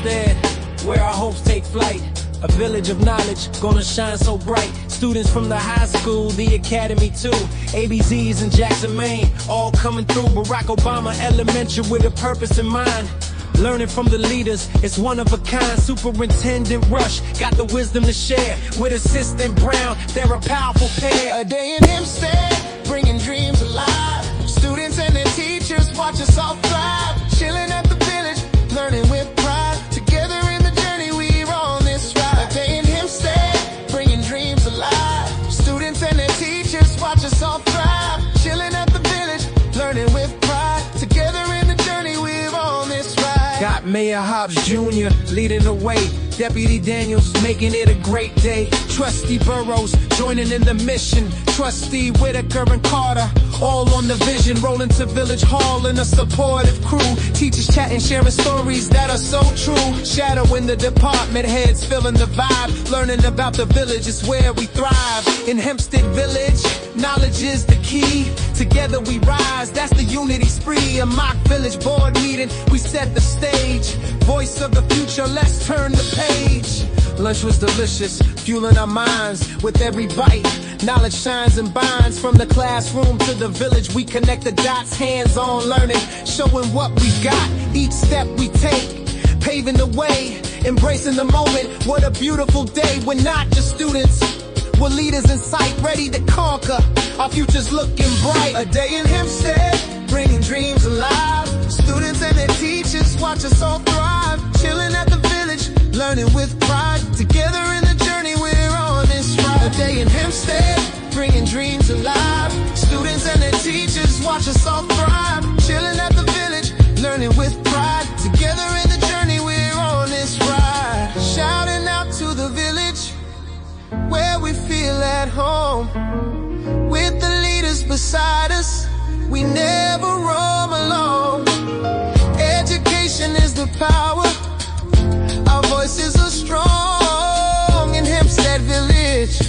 Hempstead, where our hopes take flight. A village of knowledge, gonna shine so bright. Students from the high school, the academy too. ABZs in Jackson, Maine, all coming through. Barack Obama Elementary with a purpose in mind. Learning from the leaders, it's one of a kind. Superintendent Rush got the wisdom to share. With Assistant Brown, they're a powerful pair. A day in Hempstead, bringing dreams alive. Students and their teachers watch us all thrive. Chilling at the village, learning with pride. Together in the journey, we're on this ride. A day in Hempstead, bringing dreams alive. Students and their teachers watch us all thrive. Chilling at the village, learning with pride. Together in the journey, we're on this ride. Got Mayor Hobbs Jr. leading the way. Deputy Daniels making it a great day. Trustee Burrows joining in the mission. Trustee Whitaker and Carter all on the vision. Rolling to Village Hall in a supportive crew. Teachers chatting, sharing stories that are so true. Shadowing the department heads, feeling the vibe. Learning about the village is where we thrive. In Hempstead Village, knowledge is the key. Together we rise, that's the unity spree. A mock village board meeting, we set the stage. Voice of the future, let's turn the page. Lunch was delicious, fueling our minds with every bite. Knowledge shines and binds from the classroom to the village. We connect the dots, hands-on learning, showing what we got. Each step we take, paving the way, embracing the moment. What a beautiful day. We're not just students, we're leaders in sight, ready to conquer. Our future's looking bright. A day in Hempstead, bringing dreams alive. Students and their teachers watch us all thrive. Chilling at the village, learning with pride. Together in the journey, we're on this ride. A day in Hempstead, bringing dreams alive. Students and their teachers watch us all thrive. Chilling at the village, learning with pride. Together in the journey, we're on this ride. Shouting out to the village, where we feel at home. With the leaders beside us, we never roam alone. Education is the power, our voices are strong. In Hempstead Village,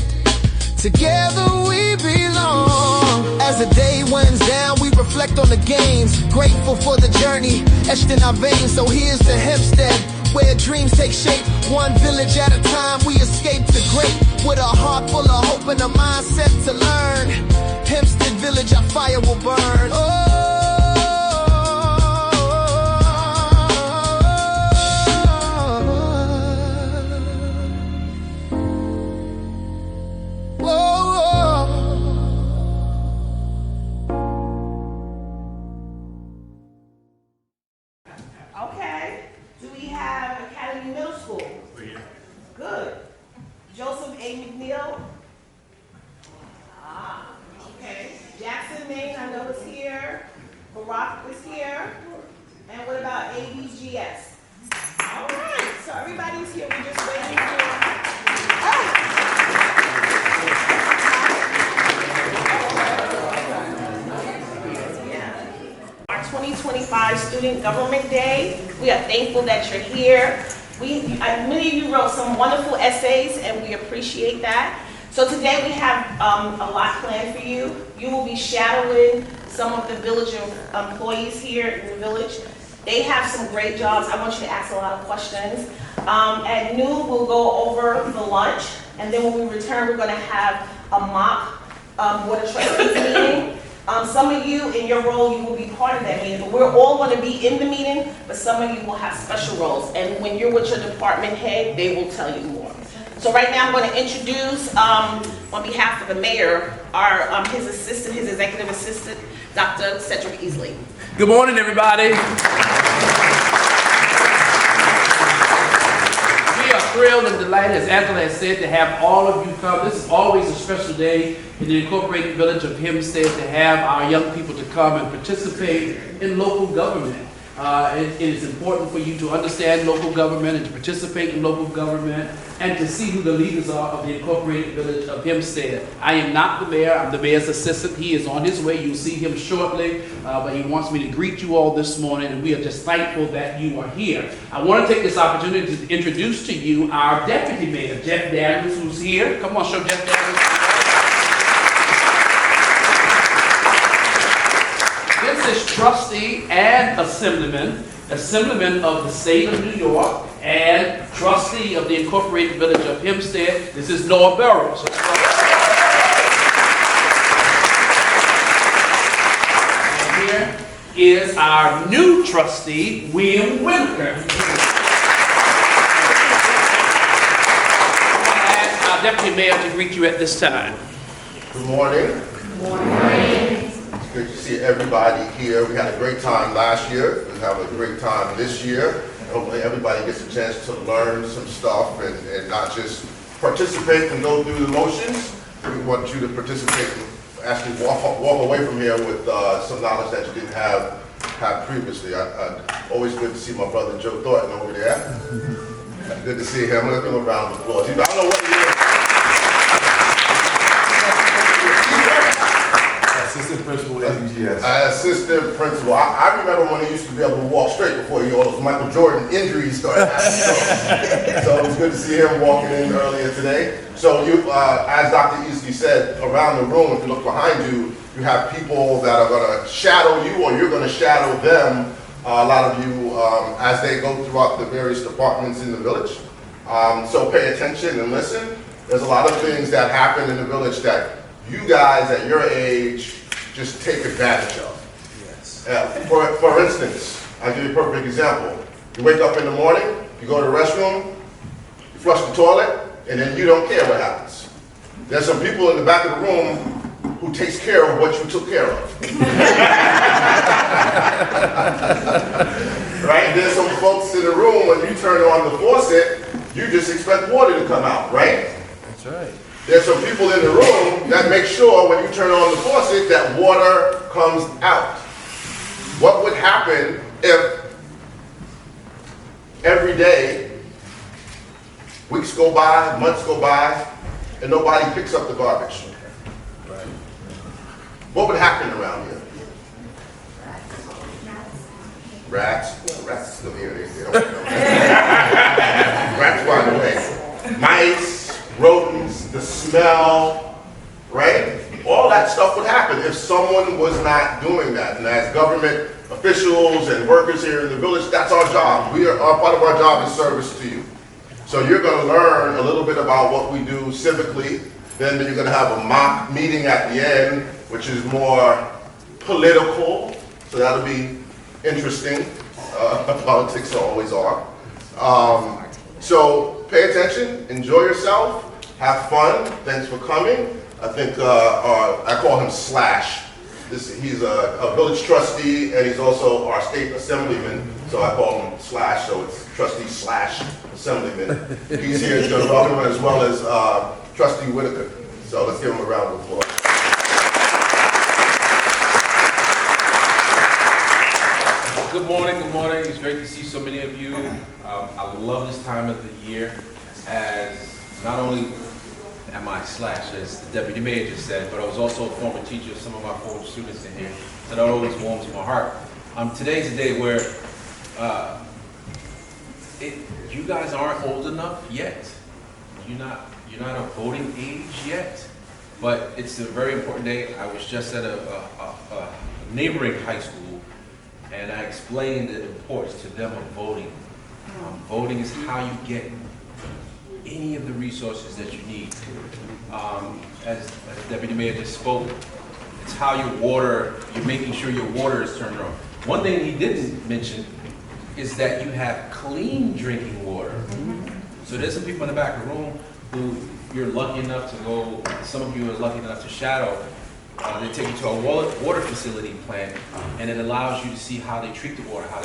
together we belong. As the day winds down, we reflect on the gains. Grateful for the journey, etched in our veins. So here's to Hempstead, where dreams take shape. One village at a time, we escape to great. With a heart full of hope and a mindset to learn. Hempstead Village, our fire will burn. Oh. Okay. Do we have Academy Middle School? Good. Joseph A. McNeil? Okay. Jackson, Maine, I know is here. Barack is here. And what about ABGS? All right. So everybody's here. We're just waiting for... Our 2025 Student Government Day. We are thankful that you're here. Many of you wrote some wonderful essays, and we appreciate that. So today we have a lot planned for you. You will be shadowing some of the village employees here in the village. They have some great jobs. I want you to ask a lot of questions. At noon, we'll go over the lunch, and then when we return, we're going to have a mock Board of Trustees meeting. Some of you, in your role, you will be part of that meeting, but we're all going to be in the meeting, but some of you will have special roles. And when you're with your department head, they will tell you more. So right now I'm going to introduce, on behalf of the mayor, his assistant, his executive assistant, Dr. Cedric Easley. Good morning, everybody. We are thrilled and delighted, as Angela has said, to have all of you come. This is always a special day in the incorporated village of Hempstead to have our young people to come and participate in local government. It is important for you to understand local government and to participate in local government and to see who the leaders are of the incorporated village of Hempstead. I am not the mayor, I'm the mayor's assistant. He is on his way, you'll see him shortly, but he wants me to greet you all this morning, and we are just thankful that you are here. I want to take this opportunity to introduce to you our deputy mayor, Jeff Daniels, who's here. Come on, show Jeff Daniels. This is trustee and assemblyman of the state of New York, trustee of the Incorporated Village of Hempstead. This is Noah Burrows. And here is our new trustee, William Whitaker. I ask our deputy mayor to greet you at this time. Good morning. Good morning. It's good to see everybody here. We had a great time last year. We'll have a great time this year. Hopefully everybody gets a chance to learn some stuff and not just participate and go through the motions. We want you to participate and actually walk away from here with some knowledge that you didn't have previously. Always good to see my brother Joe Thornton over there. Good to see him. Let's give him a round of applause. I don't know what he is. Assistant principal at UGS. Assistant principal. I remember when he used to be able to walk straight before all those Michael Jordan injuries started happening. So it was good to see him walking in earlier today. So you, as Dr. Easley said, around the room, if you look behind you, you have people that are going to shadow you or you're going to shadow them, a lot of you, as they go throughout the various departments in the village. So pay attention and listen. There's a lot of things that happen in the village that you guys at your age just take advantage of. Yes. For instance, I'll give you a perfect example. You wake up in the morning, you go to the restroom, you flush the toilet, and then you don't care what happens. There's some people in the back of the room who takes care of what you took care of. Right? There's some folks in the room, when you turn on the faucet, you just expect water to come out, right? That's right. There's some people in the room that make sure when you turn on the faucet that water comes out. What would happen if every day, weeks go by, months go by, and nobody picks up the garbage? Right. What would happen around here? Rats. Well, rats are still here. They don't know. Rats by the way. Mice. Rodents, the smell, right? All that stuff would happen if someone was not doing that. And as government officials and workers here in the village, that's our job. Part of our job is service to you. So you're going to learn a little bit about what we do civically. Then you're going to have a mock meeting at the end, which is more political. So that'll be interesting. Politics always are. So pay attention, enjoy yourself, have fun. Thanks for coming. I think I call him Slash. He's a village trustee and he's also our state assemblyman. So I call him Slash, so it's trustee slash assemblyman. He's here, he's going to welcome him as well as trustee Whitaker. So let's give him a round of applause. Good morning, good morning. It's great to see so many of you. I love this time of the year, as not only am I Slash, as the deputy mayor just said, but I was also a former teacher of some of my former students in here, so that always warms my heart. Today's a day where you guys aren't old enough yet. You're not of voting age yet, but it's a very important day. I was just at a neighboring high school, and I explained the importance to them of voting. Voting is how you get any of the resources that you need. As the Deputy Mayor just spoke, it's how you're making sure your water is turned on. One thing he didn't mention is that you have clean drinking water. So there's some people in the back of the room who you're lucky enough to go, some of you are lucky enough to shadow. They take you to a water facility plant, and it allows you to see how they treat the water, how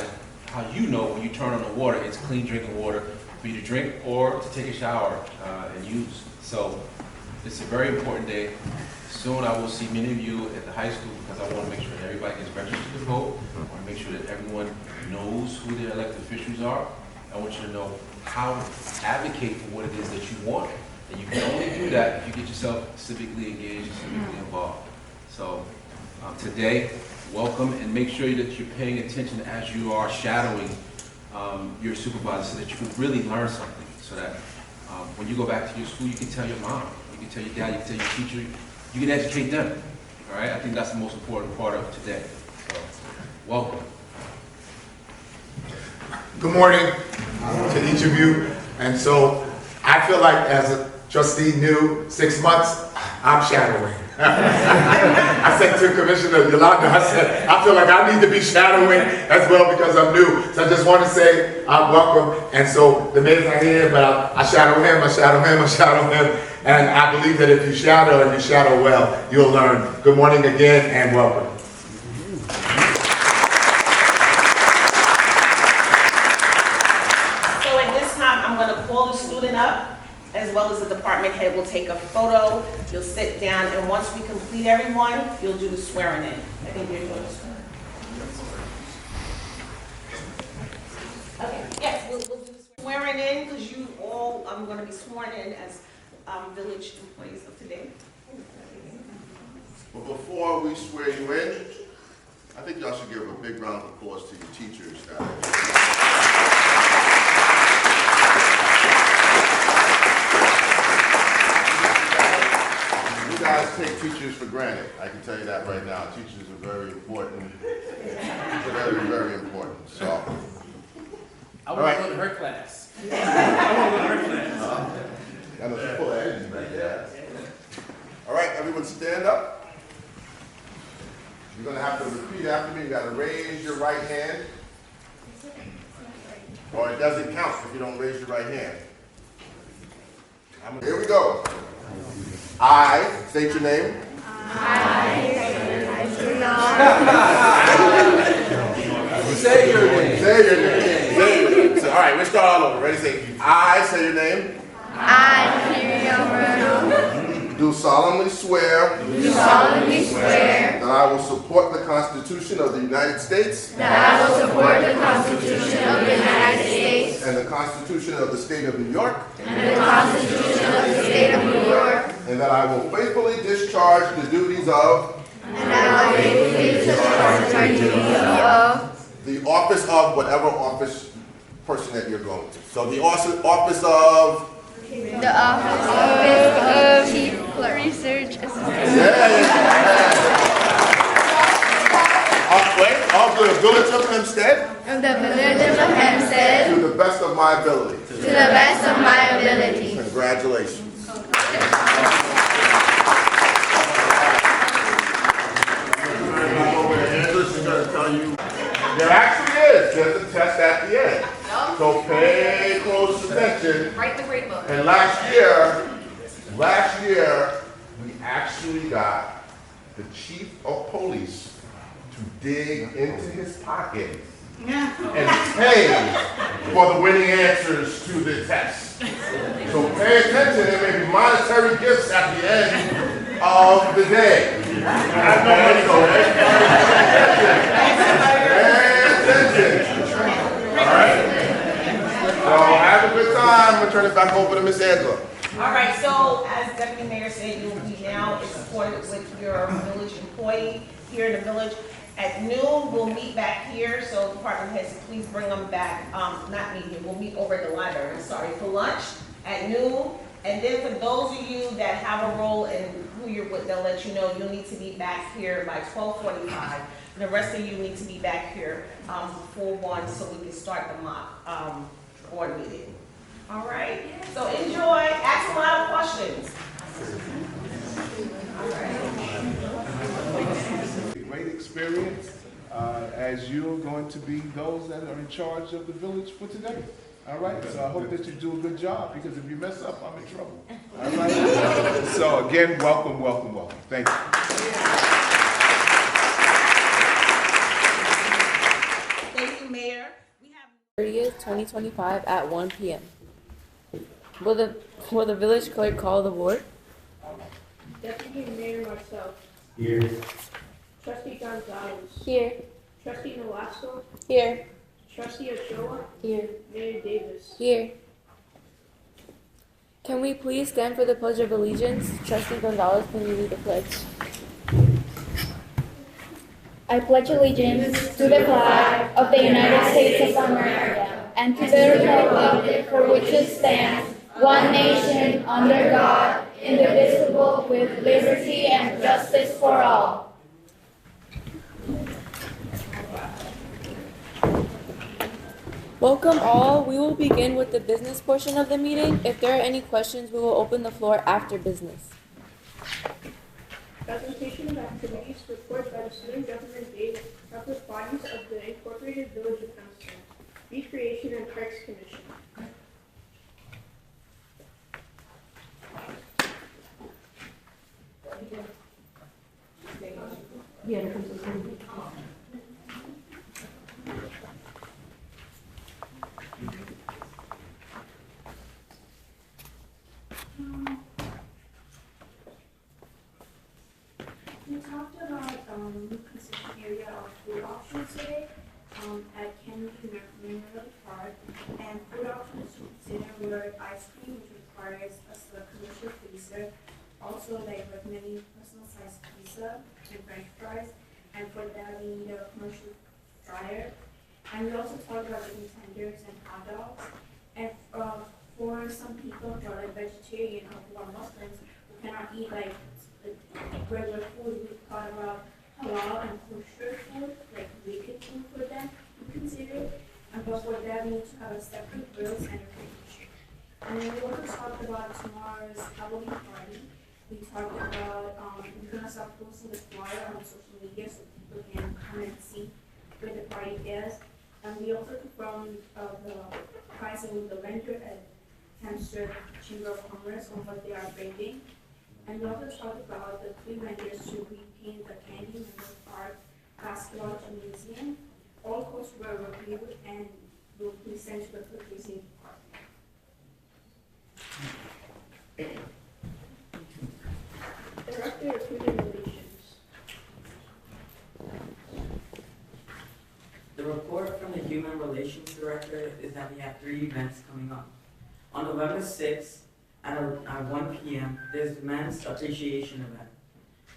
you know when you turn on the water, it's clean drinking water for you to drink or to take a shower and use. So it's a very important day. Soon I will see many of you at the high school because I want to make sure that everybody gets registered to vote. I want to make sure that everyone knows who their elected officials are. I want you to know how to advocate for what it is that you want. And you can only do that if you get yourself civically engaged and civically involved. So today, welcome, and make sure that you're paying attention as you are shadowing your supervisor so that you can really learn something. So that when you go back to your school, you can tell your mom, you can tell your dad, you can tell your teacher, you can educate them. All right, I think that's the most important part of today. So, welcome. Good morning to each of you. And so I feel like as a trustee new, 6 months, I'm shadowing. I said to Commissioner Yolanda, I said, I feel like I need to be shadowing as well because I'm new. So I just want to say welcome. And so the mayor's not here, but I shadow him, I shadow him, I shadow him. And I believe that if you shadow and you shadow well, you'll learn. Good morning again and welcome. So at this time, I'm going to call the student up, as well as the department head will take a photo. You'll sit down, and once we complete everyone, you'll do the swearing in. I think you're doing the swearing. Okay, yes, we'll do the swearing in, because you all, I'm going to be sworn in as village employees of today. But before we swear you in, I think y'all should give a big round of applause to your teachers. You guys take teachers for granted. I can tell you that right now. Teachers are very important. Very, very important. So, I want to go to her class. I want to go to her class. I know she's full of energy back there. All right, everyone stand up. You're gonna have to repeat after me. You gotta raise your right hand. Or it doesn't count if you don't raise your right hand. Here we go. I state your name. Say your name. Say your name. Say your name. So, all right, let's start all over. Ready? Say I say your name. Do solemnly swear. That I will support the Constitution of the United States. And the Constitution of the State of New York. And that I will faithfully discharge the duties of. The office of whatever office person that you're going to. So the office of. Chief Research Assistant. Wait, of the Village of Hempstead. To the best of my ability. Congratulations. There actually is. There's a test at the end. So pay close attention. Write the grade book. And last year, we actually got the chief of police to dig into his pocket and pay for the winning answers to the test. So pay attention. There may be monetary gifts at the end of the day. All right. So have a good time. I'm gonna turn it back over to Miss Angela. All right, so as Deputy Mayor said, you will be now supported with your village employee here in the village. At noon, we'll meet back here, so department heads, please bring them back, not meet here, we'll meet over at the library, sorry, for lunch at noon. And then for those of you that have a role in who you're with, they'll let you know you'll need to be back here by 12:45. The rest of you need to be back here before 1 so we can start the mock board meeting. All right, so enjoy, ask a lot of questions. All right. Great experience as you're going to be those that are in charge of the village for today. All right, so I hope that you do a good job because if you mess up, I'm in trouble. All right, so again, welcome, welcome, welcome. Thank you. Thank you, Mayor. We have 30th, 2025 at 1 p.m. Will the village clerk call the board? Deputy Mayor Marcel. Here. Trustee Gonzalez. Here. Trustee Nolasco. Here. Trustee Ochoa. Here. Mayor Davis. Here. Can we please stand for the Pledge of Allegiance? Trustee Gonzalez, can you lead the pledge? I pledge allegiance to the flag of the United States of America and to the republic for which it stands, one nation, under God, indivisible, with liberty and justice for all. Welcome all. We will begin with the business portion of the meeting. If there are any questions, we will open the floor after business. Presentation of activities, report by the Student Government Day Campus Bodies of the Incorporated Village of Hempstead, Recreation and Parks Commission. We talked about consideration area of food options today at Kennedy Memorial Park, and food options consider were ice cream, which requires a commercial freezer, also like recommending personal sized pizza and French fries, and for that we need a commercial fryer. And we also talked about chicken tenders and hot dogs, and for some people who are like vegetarian or who are Muslims who cannot eat like regular food, we thought about halal and kosher food, like wicked food for them to consider. And but for that, we need to have a separate grills and a refrigerator. And then we also talked about tomorrow's Halloween party. We talked about we're gonna start posting the flyer on social media so people can come and see where the party is. And we also confirmed the pricing with the vendor at Hempstead Chamber of Commerce on what they are bringing. And we also talked about the 3 vendors to repaint the Kennedy Memorial Park Basketball Gymnasium. All costs were reviewed and will be sent to the purchasing department. Director of Human Relations. The report from the Human Relations Director is that we have 3 events coming up. On November 6th, at 1 p.m., there's the Men's Appreciation Event.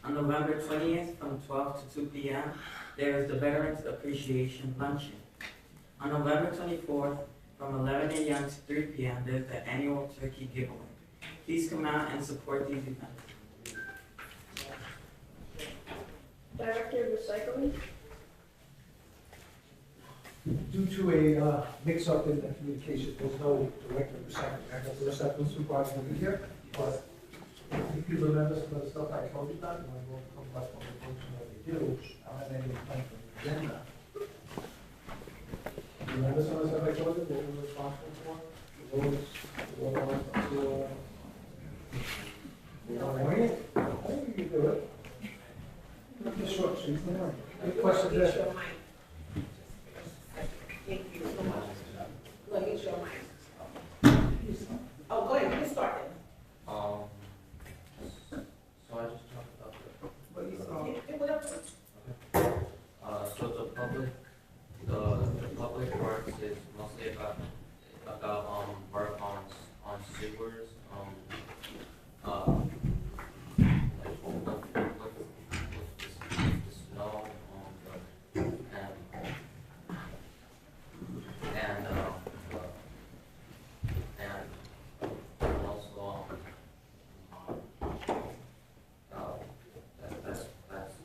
On November 20th, from 12 to 2 p.m., there is the Veterans Appreciation Luncheon. On November 24th, from 11 a.m. to 3 p.m., there's the annual turkey giveaway. Please come out and support these events. Director of Recycling. Due to a mix-up in the communication, there's no director of recycling. I know the recycling supervisor will be here, but if you remember some of the stuff I told you about, and I will come back on the function that they do, I don't have any plan for the agenda. You remember some of the stuff I told you, what we're responsible for? The roads, the water lines, the sewer. You want to wing it? I think you can do it. Look at the short sheet. Any questions there? Thank you so much. Let me show mine. Oh, go ahead, you can start then. So I just talked about What you said. Whatever. so the public works is mostly about work on sewers, with the snow, and also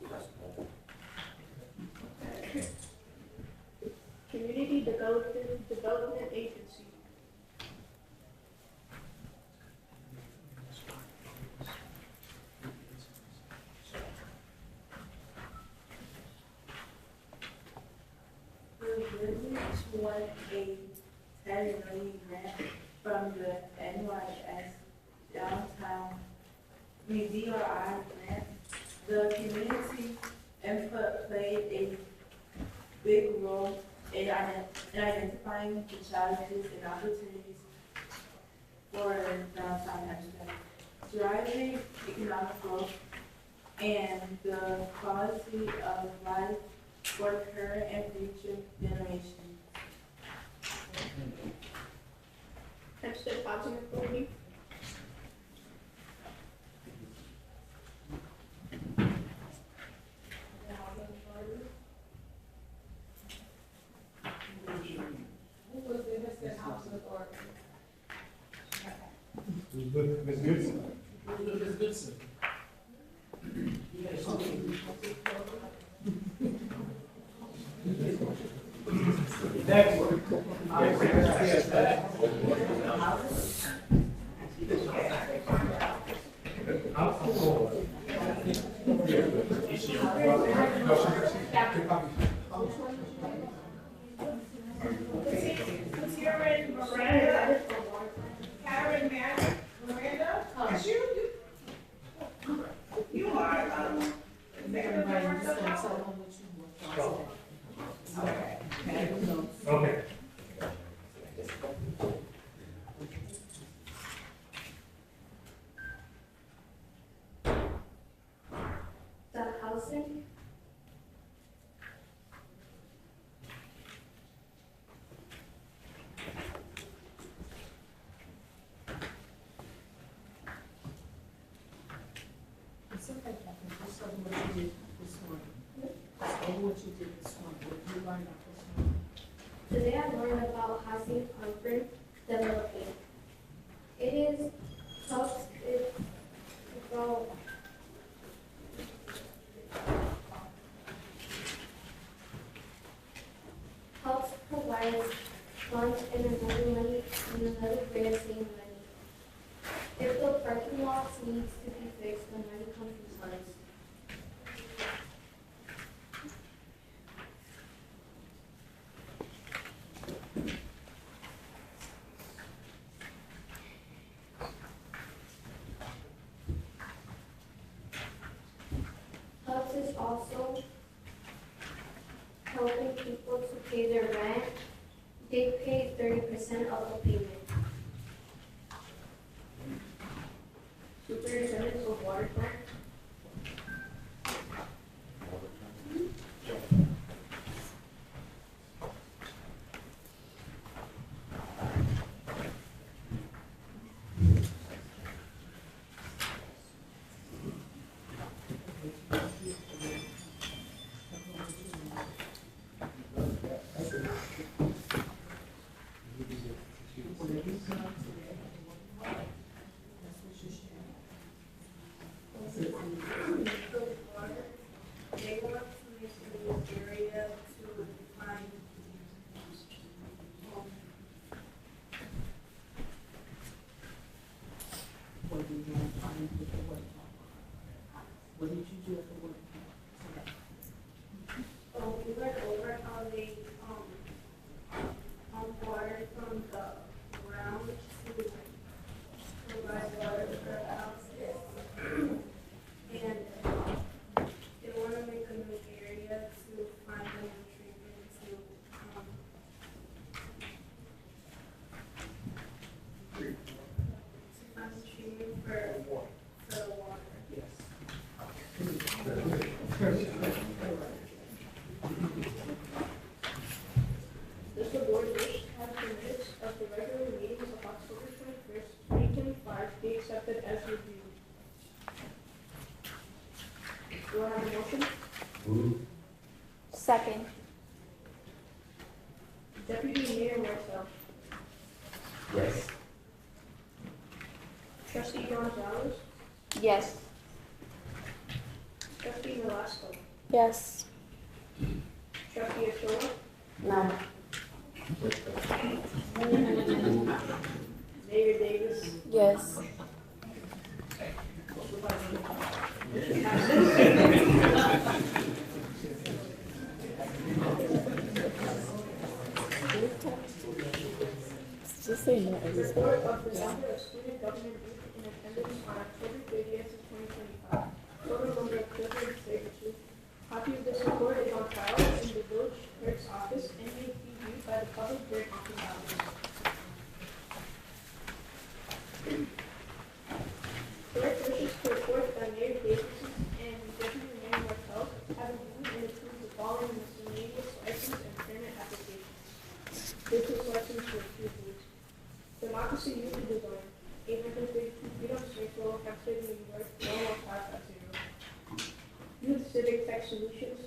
that's cool. Community Development Agency. The village won a $10 million grant from the NYS Downtown DRI grant. The community input played a big role in identifying the challenges and opportunities for downtown Hempstead, driving economic growth and the quality of life for current and future generations. Hempstead Housing Authority. Who was the Hempstead Housing Authority? Ms. Goodson. Ms. Goodson. Next. Karen Miranda. Karen Miranda. It's you. You are, executive director. Okay. The housing. It's okay, Catherine, just over what you did this morning. Just over what you did this morning, what you learned about this morning. Today I learned about housing urban developing. It is helps it grow. Helps provide funds and another money and another way of saving money. If the parking lots needs to be fixed, the money comes from funds. Hubs is also helping people to pay their rent. They pay 30% of the payment. Superintendent of waterfront. They want to make this area to find What did you find with the work? What did you do at the work? we went over how they water from the ground to provide water for houses. And they want to make a new area to find a new treatment to find a treatment for the water. Does the board wish to have the minutes of the regular meetings of October 21st, 2025 be accepted as reviewed? Do I have a motion? Second. Deputy Mayor Martel. Yes. Trustee Gonzalez. Yes. Trustee Nolasco. Yes. Trustee Ochoa. No. Mayor Davis. Yes. Just say no. Report of the number of student government youth in attendance on October 30th, 2025. Total number of children 32. Copy of this report is on file in the village clerk's office and may be viewed by the public during office hours. Clerk wishes to report that Mayor Davis and Deputy Mayor Martel have reviewed and approved the following miscellaneous license and permit applications. Business license for two foods. Democracy Youth Design, 832 Freedom Circle, Hampstead, New York, 11550. Youth Civic Tech Solutions,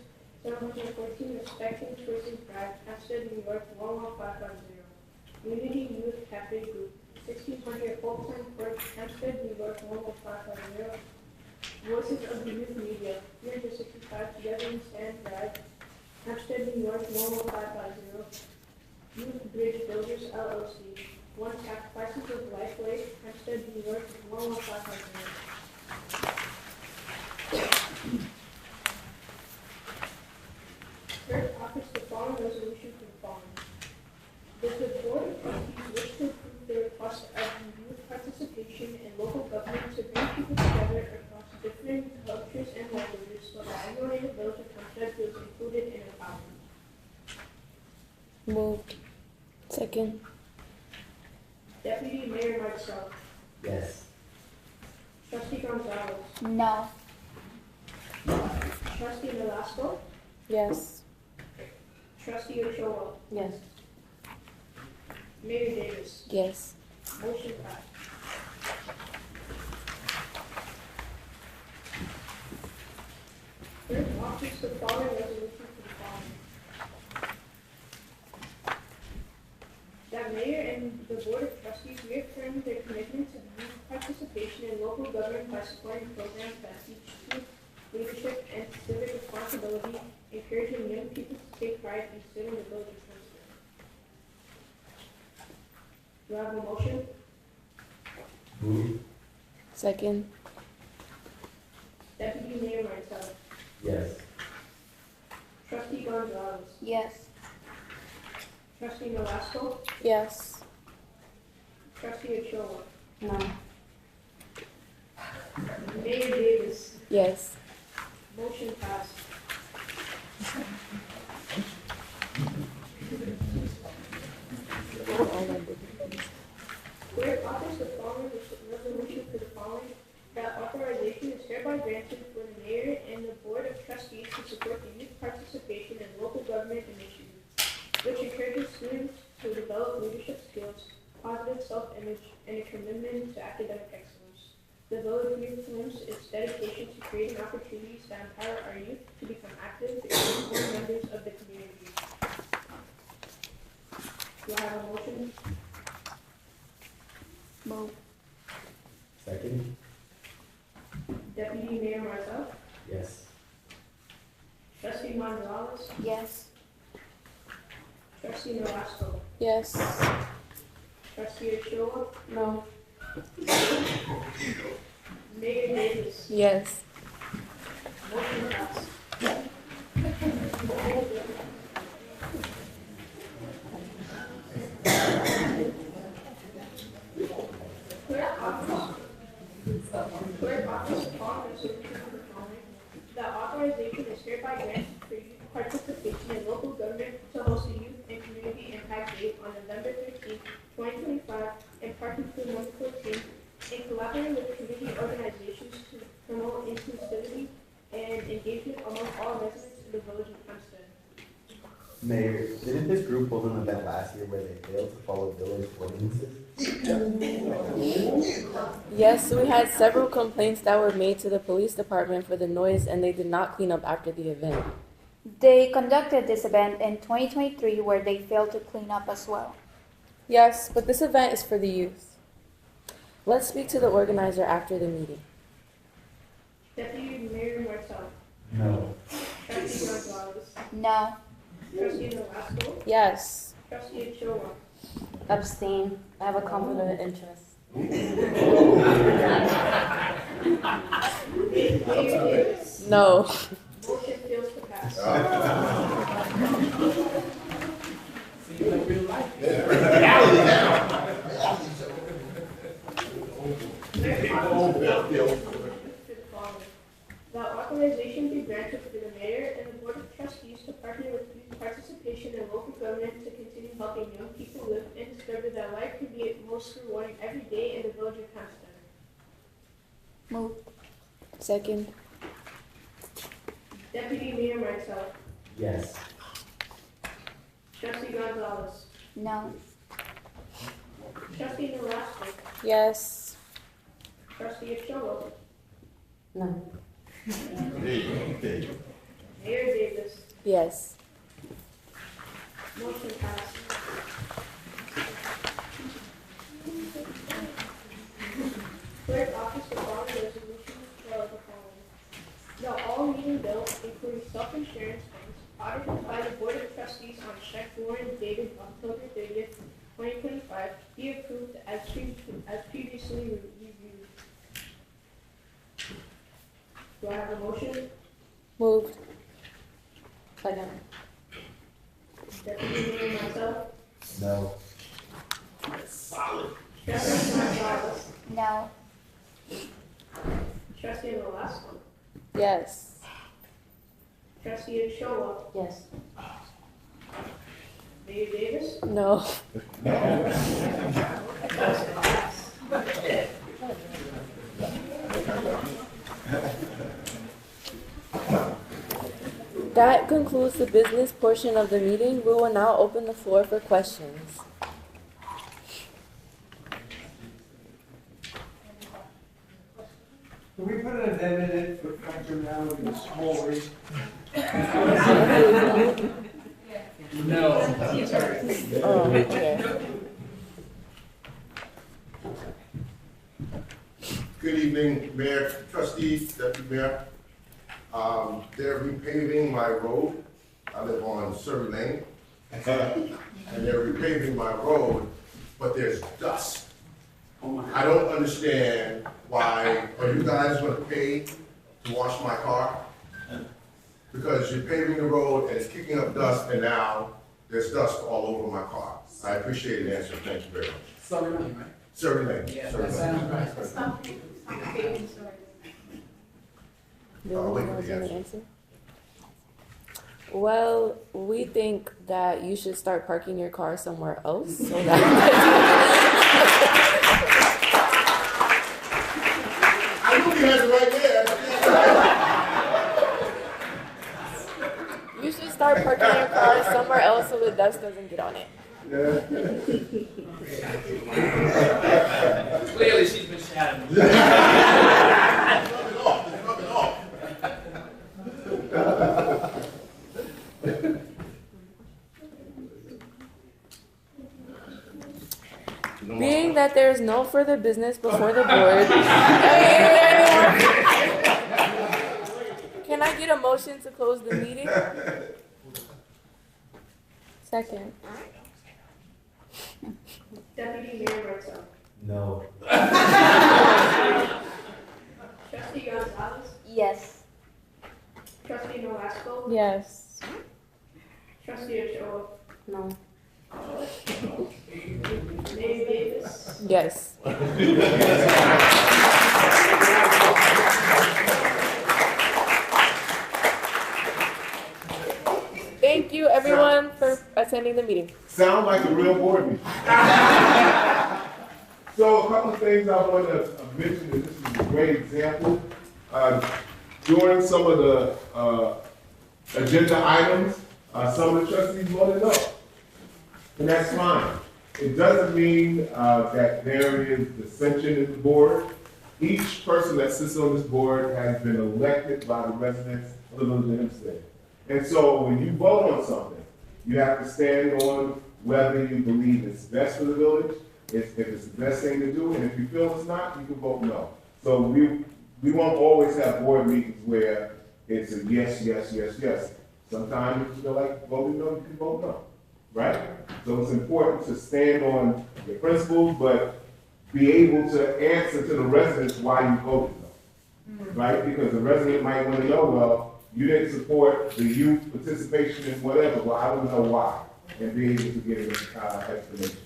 714 Respecting Choices Drive, Hampstead, New York, 11550. Unity Youth Cafe Group, 1600 Fulton Court, Hampstead, New York, 11550. Voices of the Youth Media, 365 Together in Stand Drive, Hampstead, New York, 11550. Youth Bridge Builders LLC, 1 Sacrifices of Lifeway, Hampstead, New York, 11550. Moved. Second. Deputy Mayor Marcel. Yes. Trustee Gonzalez. No. Trustee Nolasco. Yes. Trustee Ochoa. Yes. Mayor Davis. Yes. Motion passed. Clerk offers the following resolution for the following. That mayor and the board of trustees reaffirm their commitment to youth participation in local government by supporting programs that teach youth leadership and civic responsibility, encouraging young people to take pride in serving the village of Hempstead. Do I have a motion? Move. Second. Deputy Mayor Martel. Yes. Trustee Gonzalez. Yes. Trustee Nolasco. Yes. Trustee Ochoa. No. Mayor Davis. Yes. Motion passed. Clerk offers the following resolution for the following, that authorization is hereby granted for the mayor and the board of trustees to support the youth participation in local government initiatives, which encourages students to develop leadership skills, positive self-image, and a commitment to academic excellence. The village reaffirms its dedication to creating opportunities that empower our youth to become active and informed members of the community. Do I have a motion? Move. Second. Deputy Mayor Martel. Yes. Trustee Gonzalez. Yes. Trustee Nolasco. Yes. Trustee Ochoa. No. Mayor Davis. Yes. Motion passed. Clerk offers the following resolution for the following. That authorization is hereby granted for youth participation in local government to host a youth and community impact day on November 13th, 2025, in Parking Pool number 14, in collaborating with community organizations to promote inclusivity and engagement among all residents in the village of Hempstead. Mayor, didn't this group hold an event last year where they failed to follow village ordinances? Yes, we had several complaints that were made to the police department for the noise, and they did not clean up after the event. They conducted this event in 2023 where they failed to clean up as well. Yes, but this event is for the youth. Let's speak to the organizer after the meeting. Deputy Mayor Martel. No. Trustee Gonzalez. No. Trustee Nolasco. Yes. Trustee Ochoa. Abstain. I have a conflict of interest. Mayor Davis. No. Motion fails to pass. That authorization be granted for the mayor and the board of trustees to partner with youth participation in local government to continue helping young people live and discover that life can be most rewarding every day in the village of Hempstead. Move. Second. Deputy Mayor Martel. Yes. Trustee Gonzalez. No. Trustee Nolasco. Yes. Trustee Ochoa. No. Mayor Davis. Yes. Motion passed. Clerk offers the following resolution for the following. That all meeting bills, including self-insurance funds, audited by the Board of Trustees on check warrant dated October 30th, 2025, be approved as previously reviewed. Do I have a motion? Moved. Second. Deputy Mayor Martel. No. Trustee Gonzalez. No. Trustee Nolasco. Yes. Trustee Ochoa. Yes. Mayor Davis? No. That concludes the business portion of the meeting. We will now open the floor for questions. Can we put an amendment in for Frank now in a small race? No. Oh, okay. Good evening, Mayor, trustees, deputy mayor. They're repaving my road. I live on Surrey Lane. And they're repaving my road, but there's dust. I don't understand why, are you guys gonna pay to wash my car? Because you're paving the road and it's kicking up dust and now there's dust all over my car. I appreciate the answer, thank you very much. Sorry, right? Surrey Lane. Yeah, Surrey that Lane. sounds right. I'll wait for the answer. Answer? Well, we think that you should start parking your car somewhere else so that I knew you had it right there. you should start parking your car somewhere else so the dust doesn't get on it. Clearly, she's been shadowed. Being that there is no further business before the board, can I get a motion to close the meeting? Second. Deputy Mayor Martel. No. Trustee Gonzalez? Yes. Trustee Nolasco? Yes. Trustee Ochoa? No. Mayor Davis? Yes. Thank you, everyone, for attending the meeting. Sound like a real board meeting. So a couple of things I want to mention, and this is a great example. During some of the agenda items, some of the trustees voted no. And that's fine. It doesn't mean that there is dissension in the board. Each person that sits on this board has been elected by the residents of the village of Hempstead. And so when you vote on something, you have to stand on whether you believe it's best for the village, if it's the best thing to do, and if you feel it's not, you can vote no. So we won't always have board meetings where it's a yes, yes, yes, yes. Sometimes if you feel like voting no, you can vote no, right? So it's important to stand on your principles, but be able to answer to the residents why you voted no, right? Because the resident might want to know, well, you didn't support the youth participation in whatever, well, I don't know why, and be able to get an explanation.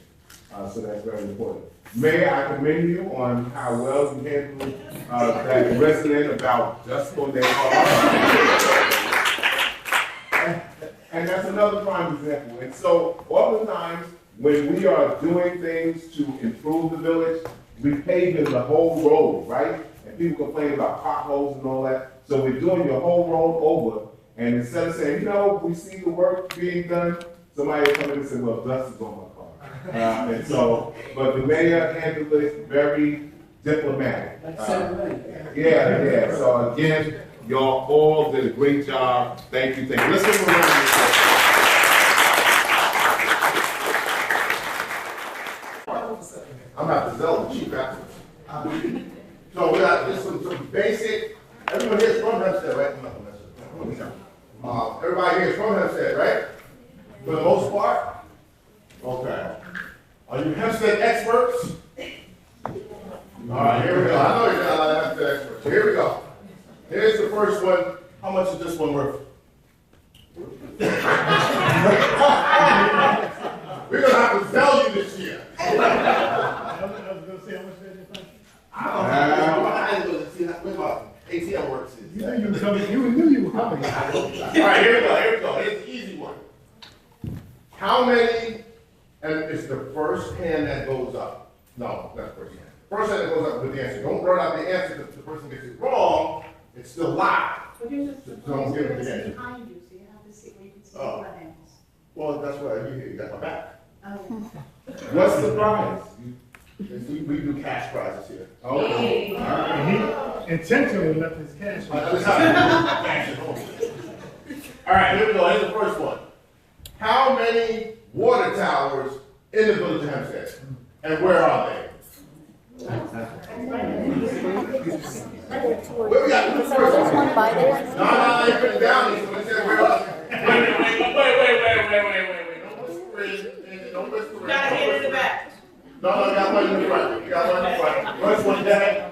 So that's very important. Mayor, I commend you on how well you handled that resident about dust on their car. And that's another prime example. And so oftentimes, when we are doing things to improve the village, we pave in the whole road, right? And people complain about potholes and all that. So we're doing your whole road over, and instead of saying, you know, we see the work being done, somebody will come in and say, well, dust is on my car. And so, but the mayor handled it very diplomatic. Yeah. So again, y'all all did a great job. Thank you. Let's give them a round of applause. I'm not the zealot, chief afterwards. So we got just some basic. Everyone here is from Hempstead, right? Everybody here is from Hempstead, right? For the most part? Okay. Are you Hempstead experts? All right, here we go. I know you're not a lot of Hempstead experts. So here we go. Here's the first one. How much is this one worth? We're going to have to sell you this year. I was going to say how much that is. I don't know. I didn't go to see where my ATM works. You knew you were coming. You knew you were coming. All right, here we go. Here's the easy one. How many, and it's the first hand that goes up. No, not the first hand. First hand that goes up with the answer. Don't blurt out the answer because if the person gets it wrong, it's still live. But you're just So don't give it the answer. behind you, so you have to see where you can see Oh. what happens. Well, that's why you got my back. Oh. What's the prize? We do cash prizes here. Okay. All right. He intentionally left his cash. Cash at home. All right, here we go. Here's the first one. How many water towers in the village of Hempstead? And where are they? Where we got the first one? No, you put it down. So it says where are wait. Don't whisper. You got a hand in the back. No, you got one in the front. You got one in the front. First one down.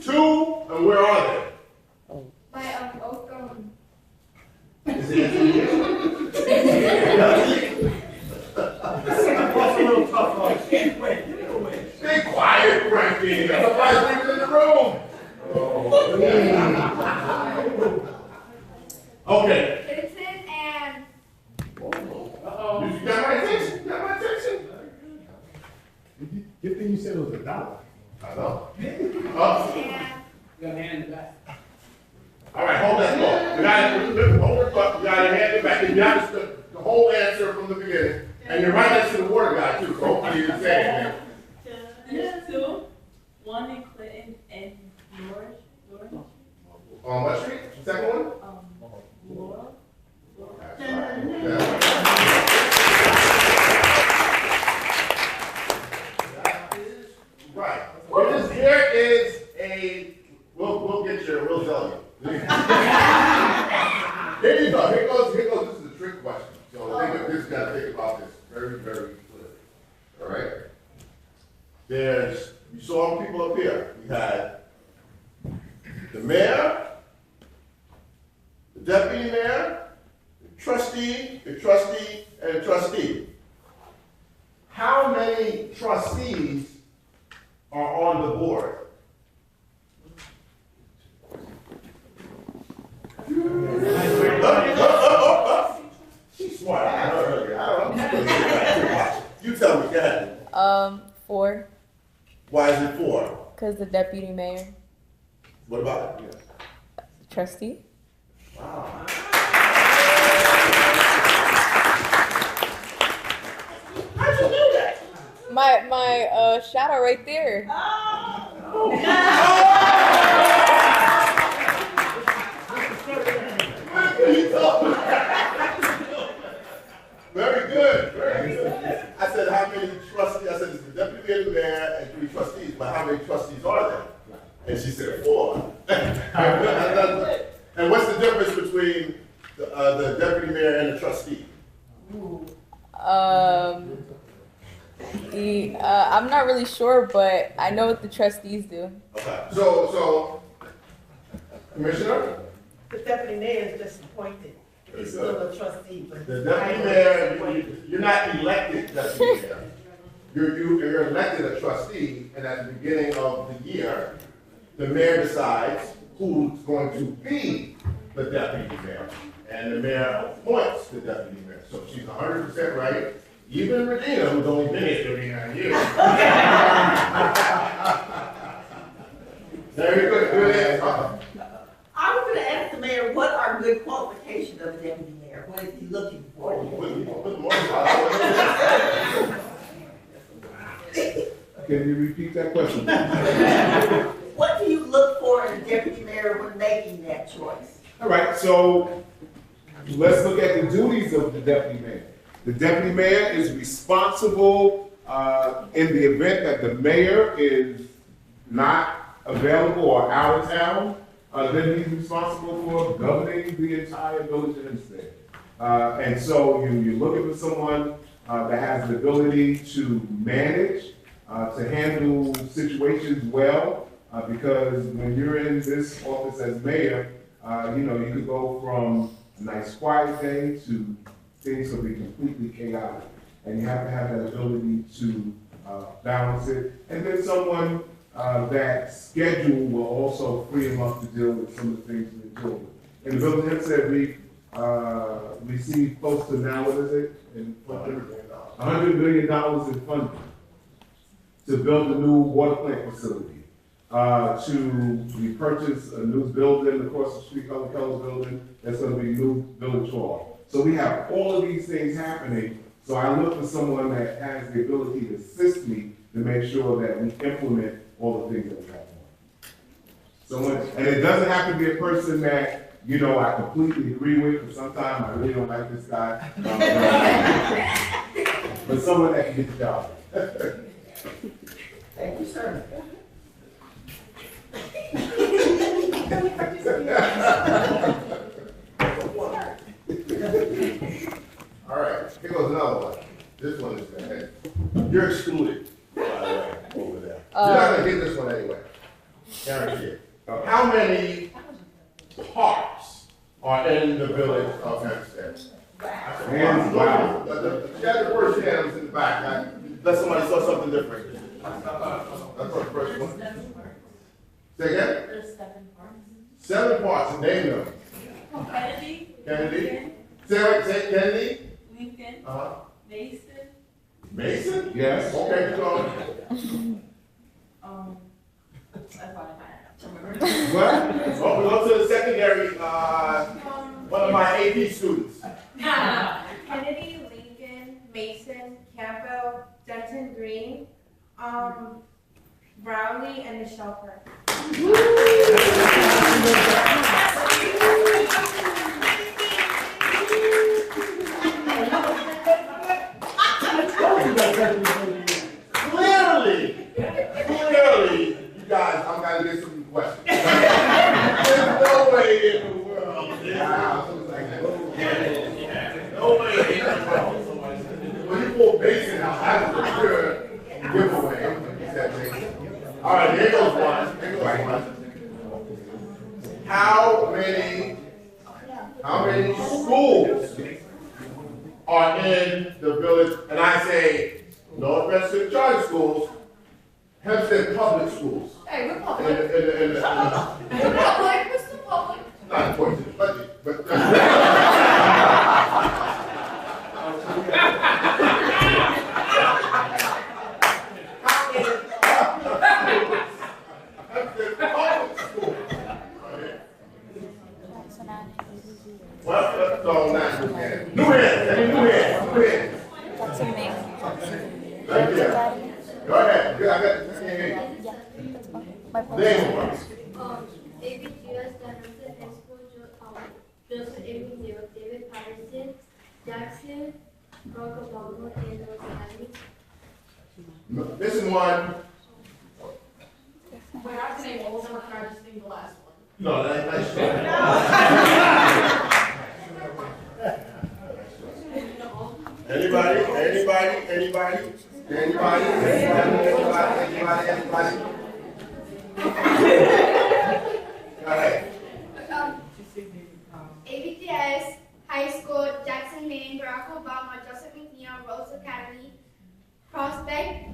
Two, and where are they? By Oak Grove. Is it answer you? That's a little tough one. Be quiet, Frankie. I'm surprised people in the room. Okay. Citizen and. You got my attention? You got my attention? Good thing you said it was $1. I know. You got a hand in the back. All right, hold that thought. You got hold the thought. You got to hand it back. You got the whole answer from the beginning. And you're right next to the water guy, too. So hopefully you didn't say anything. There's two, one in Clinton and Norwich. On what street? Second one? Laurel. Right. There is a, we'll get you, we'll tell you. Here you go, here goes, this is a trick question. So think of this, gotta think about this very, very clearly. All right? You saw people up here. We had the mayor, the deputy mayor, the trustee, and the trustee. How many trustees are on the board? She's smart. I know her. I don't know. You tell me, go ahead. 4, Why is it 4? because the deputy mayor, What about it? trustee. Wow. How'd you do that? My shadow right there. Very good, very good. I said, how many trustees? I said, it's the deputy mayor and 3 trustees, but how many trustees are there? And she said 4. And what's the difference between the deputy mayor and the trustee? I'm not really sure, but I know what the trustees do. Okay. So, Commissioner? The deputy mayor is just appointed. He's still a trustee, but. The deputy mayor, you're not elected deputy mayor. You're elected a trustee, and at the beginning of the year, the mayor decides who's going to be the deputy mayor. And the mayor appoints the deputy mayor. So she's 100% right. Even Regina, who's only been here 39 years. Very good, good answer. I was gonna ask the mayor, what are good qualifications of a deputy mayor? What is he looking for? Can you repeat that question? What do you look for in a deputy mayor when making that choice? All right, so let's look at the duties of the deputy mayor. The deputy mayor is responsible in the event that the mayor is not available or out of town, then he's responsible for governing the entire village of Hempstead. And so you're looking for someone that has the ability to manage, to handle situations well, because when you're in this office as mayor, you could go from a nice quiet day to things will be completely chaotic. And you have to have that ability to balance it. And then someone that schedule will also free them up to deal with some of the things they're dealing with. In the village of Hempstead, we received close to now, what is it? $100 million in funding to build a new water plant facility. We purchased a new building across the street, Color Keller building, that's gonna be new village hall. So we have all of these things happening, so I look for someone that has the ability to assist me to make sure that we implement all the things that we have on. And it doesn't have to be a person that, you know, I completely agree with, but sometimes I really don't like this guy. But someone that can get the job. Thank you, sir. All right, here goes another one. This one is bad. You're excluded, by the way, over there. You're not gonna get this one anyway. Guarantee it. How many parks are in the village of Hempstead? Wow. The first hand was in the back. Let somebody saw something different. That's the first one. Say again? There's 7 parts. 7 parts, name them. Kennedy. Kennedy. Lincoln. Say Kennedy. Lincoln. Mason. Mason? Yes. Okay, keep going. That's all I remember. What? Well, we go to the secondary, one of my AP students. Kennedy, Lincoln, Mason, Campbell, Denton Green, Brownlee, and Michelle Park. Clearly, you guys, I'm gonna get some questions. There's no way in the world. No way in the world. When you pull Mason out, that's a pure giveaway. All right, here goes one. How many schools are in the village? And I say, no offense to the charter schools, Hempstead public schools. Hey, we're public. We're public, we're still public. Not important to the budget, but. Well, let's go now. New hands. That's amazing. Right there. Go ahead. I got Yeah. name one. ABGS, Danielson, Esco, Joseph Emilio, David Patterson, Jackson, Rocco Balbo, and Rose Academy. Missing one. Wait, I have to name all of them, or can I just name the last one? No, that's Anybody? Go ahead. ABTS, High School, Jackson, Maine, Barack Obama, Joseph McNeil, Rose Academy, Prospect,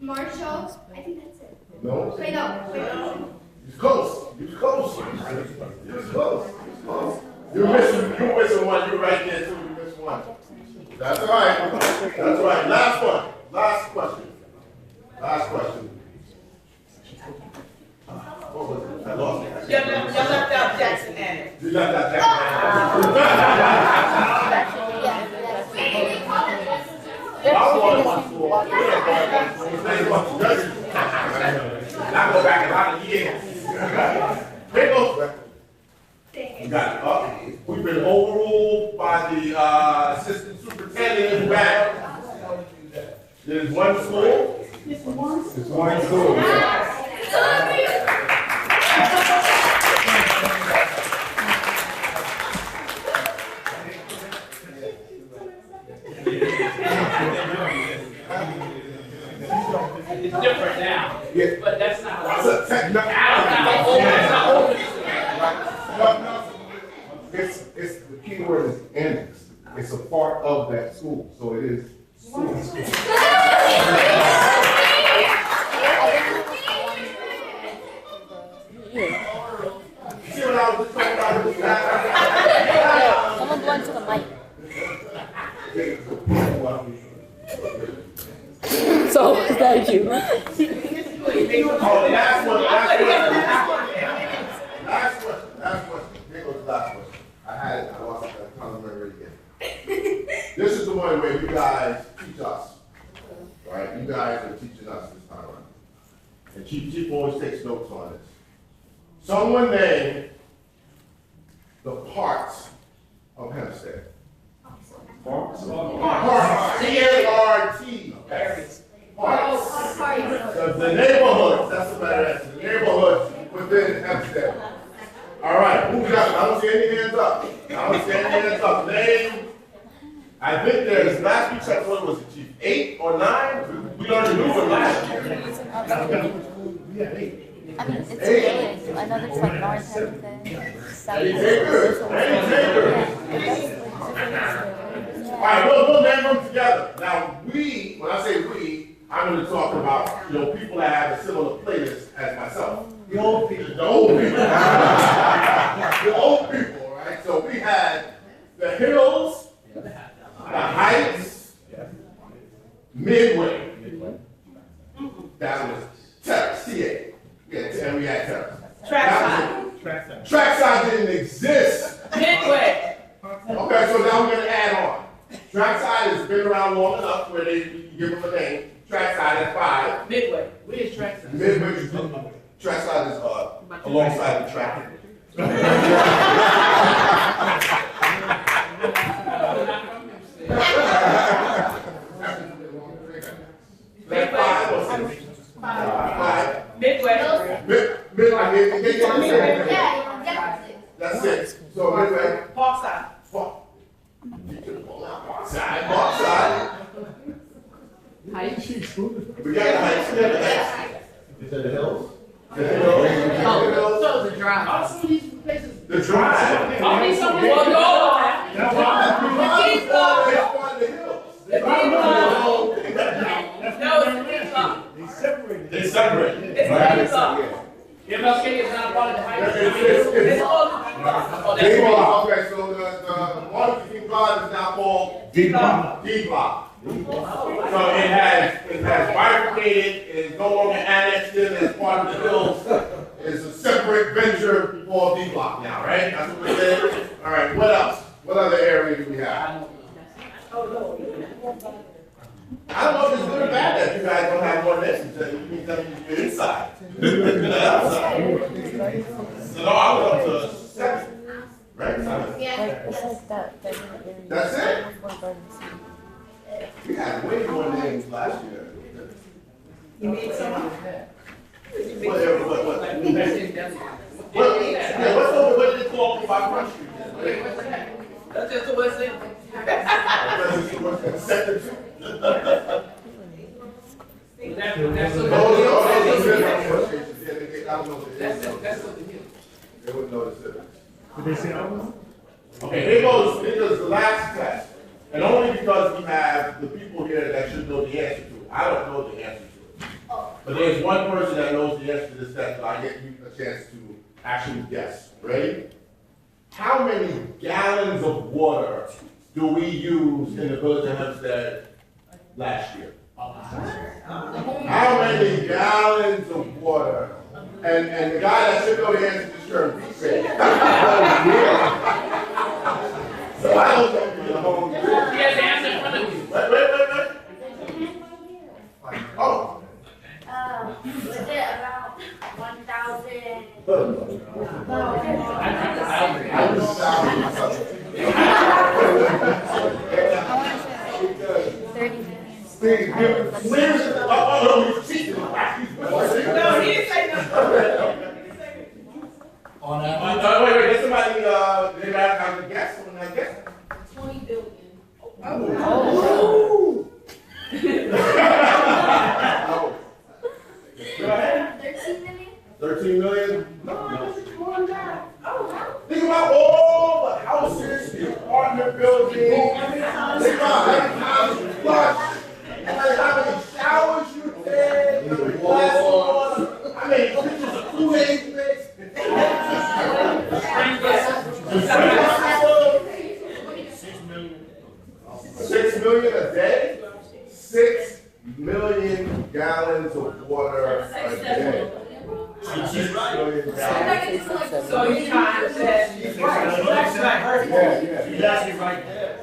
Marshall, I think that's it. No. Wait, no. It's close. You're missing one. You're right there too. You missed one. That's all right. Last one. Last question. What was it? I lost it. Y'all left out Jackson Adams. You left out Jackson. I want one school. I go back a lot of years. Here goes. You got it. We've been overruled by the assistant superintendent in the back. There's one school. It's one school. It's different now. Yeah. But that's not That's a technology. It's the key word is annex. It's a part of that school, so it is school. See what I was just talking about? point where you guys teach us, right? You guys are teaching us this time around. And Chief always takes notes on this. Someone named the parts of Hempstead. Parts. T-A-R-T. Parts. The neighborhoods, that's the better answer. The neighborhoods within Hempstead. All right, who's got it? I don't see any hands up. I don't see any hands up. Name. I think there's, last we checked, what was it, Chief? 8 or 9? We learned a new one last year. Yeah, 8. I mean, it's a village, so I know there's like North Hempstead, South All right, we'll name them together. Now, when I say we, I'm going to talk about, people that have a similar playlist as myself. The old people. The old people. The old people, right? So we had the Hills, the Heights, Midway. That was Terrace, T-A. And we had Terrace. Trackside didn't exist. Midway. Okay, so now we're going to add on. Trackside has been around long enough where they give them a name. Trackside is 5. Midway. Where is Trackside? Midway is Trackside is alongside the track. Midway. That's it. So Midway. Parkside. Parkside. Heights. We got the Heights. Is that the Hills? The Hills. So the drive. The drive. I'll need someone to go. They separated. It's MLK is not part of the Heights. It's all D block. Okay, so the one between block is now called D block. D block. So it has bifurcated. It is no longer annexed in as part of the Hills. It's a separate venture called D block now, right? That's what we're saying. All right. What else? What other area do we have? I don't know if it's good or bad that you guys don't have more lessons. You mean tell me you're inside. So no, I was up to 7. Right? 7. Yeah. It's like that. That's it? We had way more names last year. You made some? Whatever, what? What did it call me by Front Street? That's just the West End. They wouldn't notice it. Did they say others? Okay, here goes the last test. And only because we have the people here that should know the answer to it. I don't know the answer to it. But there's one person that knows the answer to this test, so I get you a chance to actually guess. Ready? How many gallons of water do we use in the village of Hempstead last year? How many gallons of water? And the guy that should know the answer just turned beat red. So I don't know if you're home. He has the answer in front of you. Wait. Oh. Was it about 1,000? Steve, No, he didn't say nothing. On that. Wait, there's somebody, they have a guess on that guess. 20 billion. Oh. Go ahead. 13 million? 13 million? No, it's more than that. Think about all the houses, the apartment buildings. Think about how many times you flush. How many showers you take. Glass of water. How many pictures of Kool-Aid mix. 6 million a day? 6 million gallons of water a day. 6 million gallons. So you times that. Yeah. She's actually right there.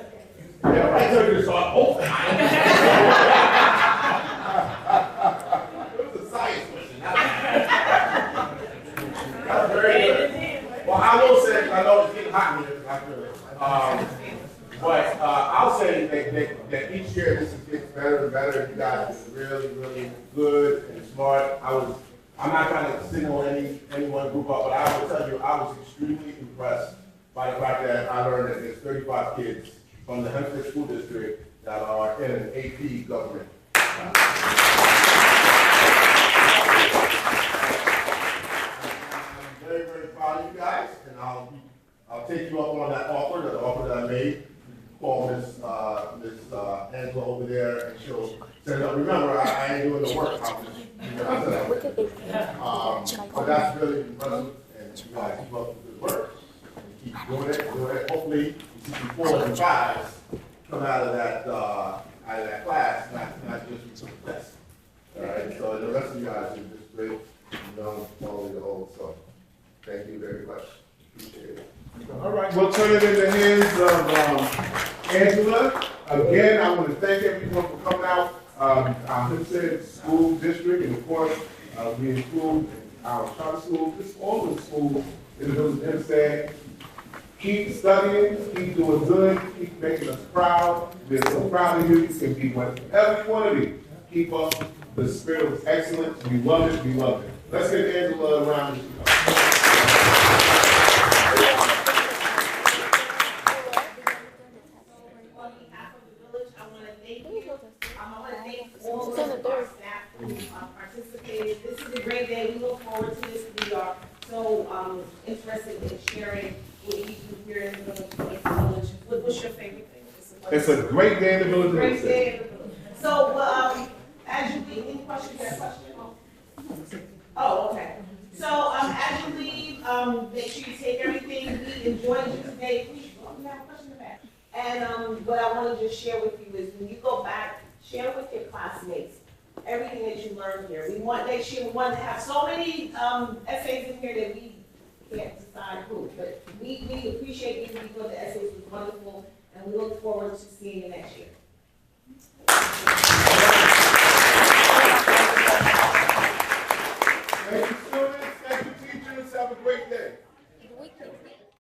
Yeah, I told you to start open. It was a science question. That's very good. Well, I will say, I know it's getting hot in here, I feel it. But I'll say that each year this gets better and better. You guys are really, really good and smart. I'm not trying to signal any one group up, but I will tell you, I was extremely impressed by the fact that I learned that there's 35 kids from the Hempstead School District that are in an AP government. I'm very, very proud of you guys, and I'll take you up on that offer that I made. Call Miss Angela over there, and she'll send up. Remember, I ain't doing the work. But that's really impressive, and you guys keep up the good work. And keep doing it. Hopefully, you see some 4s and 5s come out of that class, not just with the test. All right. So the rest of you guys are just great. You know, all the whole. So thank you very much. Appreciate it. All right, we'll turn it in the hands of Angela. Again, I want to thank everyone for coming out. Our Hempstead School District, and of course, we include our charter schools, just all the schools in the village of Hempstead. Keep studying, keep doing good, keep making us proud. We're so proud of you. You can be whatever you want to be. Keep up the spirit of excellence. We love it, we love it. Let's give Angela a round of applause. All of our staff who participated. This is a great day. We look forward to this. We are so interested in sharing what you do here in the village. What's your favorite thing? It's a great day in the village. Great day in the village. So, as you leave, any questions? You got a question? Oh, okay. So, as you leave, make sure you take everything. We enjoyed you today. Please, you have a question back. And what I want to just share with you is when you go back, share with your classmates everything that you learned here. We want next year, we want to have so many essays in here that we can't decide who. But we appreciate you because the essays was wonderful, and we look forward to seeing you next year.